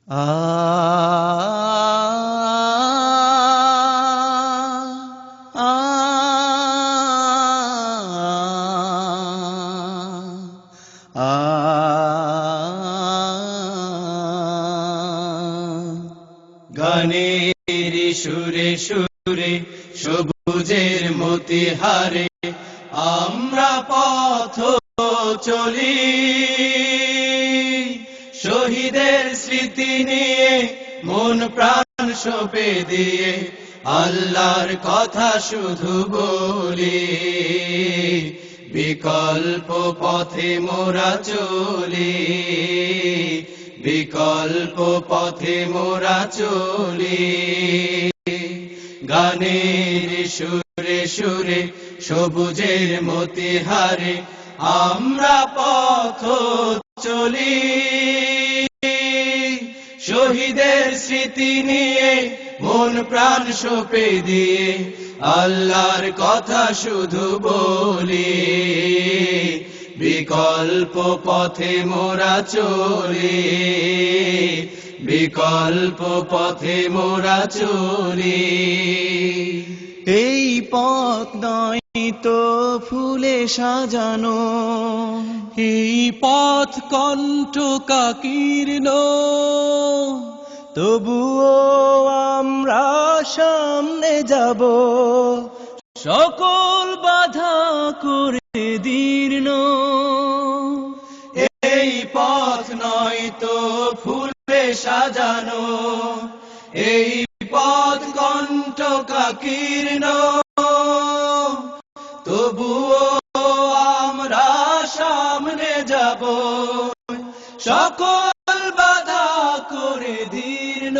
আ আ গানের সুরে সুরে সবুজের মতিহারে আমরা পথ চলি, শহীদের স্মৃতি নিয়ে মন প্রাণ সঁপে দিয়ে আল্লাহর কথা শুধু বলি। বিকল্প পথে মোরা চলি, বিকল্প পথে মোরা চলি। গানের সুরে সুরে সবুজের মতিহারে আমরা পথ চলি, শহীদের স্মৃতি নিয়ে মন প্রাণ সঁপে দিয়ে আল্লাহর কথা শুধু বলি। বিকল্প পথে মোরা চলি, বিকল্প পথে মোরা চলি। এই পথ নয় তো ফুলে সাজানো, এই পথ কণ্টকাকীর্ণ, তবুও আমরা সামনে যাব, সকল বাধা করে দীর্ণ। এই পথ নয় তো ফুলে সাজানো, এই পথ কণ্টকাকীর্ণ, তবুও আমরা সামনে যাব, সকল বাধা করে দীর্ণ।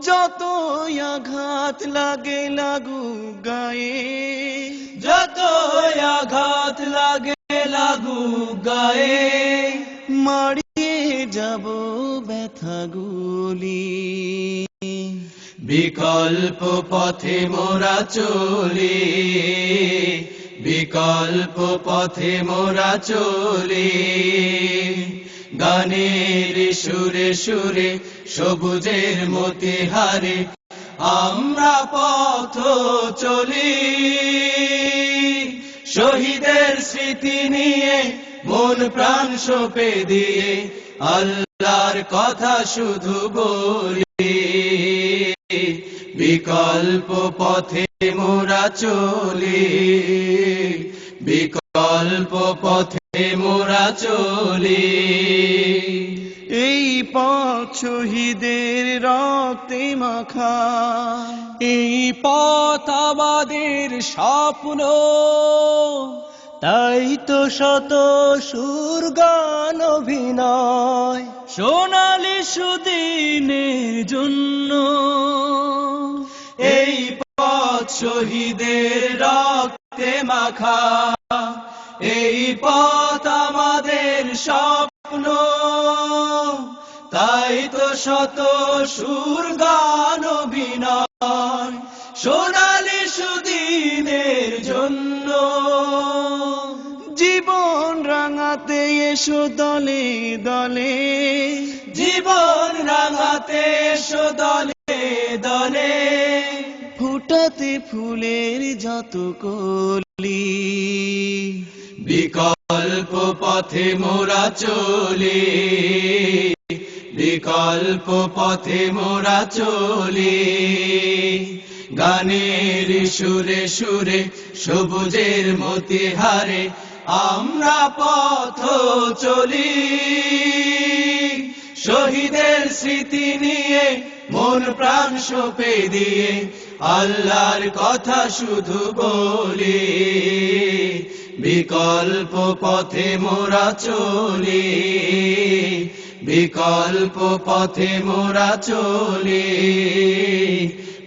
যতই আঘাত লাগে লাগুক গায়ে, যতই আঘাত লাগে লাগুক গায়ে, মারিয়ে যাব ব্যথাগুলি। বিকল্প পথে মোরা চলি, বিকল্প পথে মোরা চলি। গানের সুরে সুরে সবুজের মতিহারে আমরা পথ চলি, শহীদের স্মৃতি নিয়ে মন প্রাণ সঁপে দিয়ে আল্লাহর কথা শুধু বলি। বিকল্প পথে মোরা চলি, বিকল্প পথে মোরা চলি। এই পথ শহীদের রক্তে মাখা, এই পথ আমাদের স্বপ্ন, তাই তো শত সুর গান অভিনয় সোনালি সুদিনের জন্য। এই পথ শহীদের রক্তে মাখা, এই পথ আমাদের স্বপ্ন, তাই তো শত সুর গান অভিনয় সোনালি সুদিনের জন্য। জীবন রাঙাতে এসো দলে দলে, জীবন রাঙাতে এসো দলে দলে, ফুটাতে ফুলের যত কলি। বিকল্প পথে মোরা চলি, বিকল্প পথে মোরা চলি। গানের সুরে সুরে সবুজের মতিহারে আমরা পথ চলি, শহীদের স্মৃতি নিয়ে মন প্রাণ সঁপে দিয়ে আল্লাহর কথা শুধু বলি। বিকল্প পথে মোরা চলি, বিকল্প পথে মোরা চলি,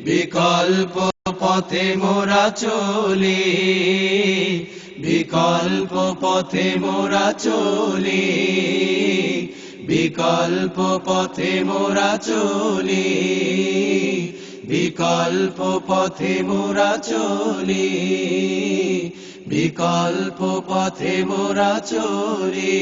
বিকল্প পথে মোরা চলি, বিকল্প পথে মোরা চলি, বিকল্প পথে মোরা চলি, বিকল্প পথে মোরা চলি, বিকল্প পথে মোরা চলি।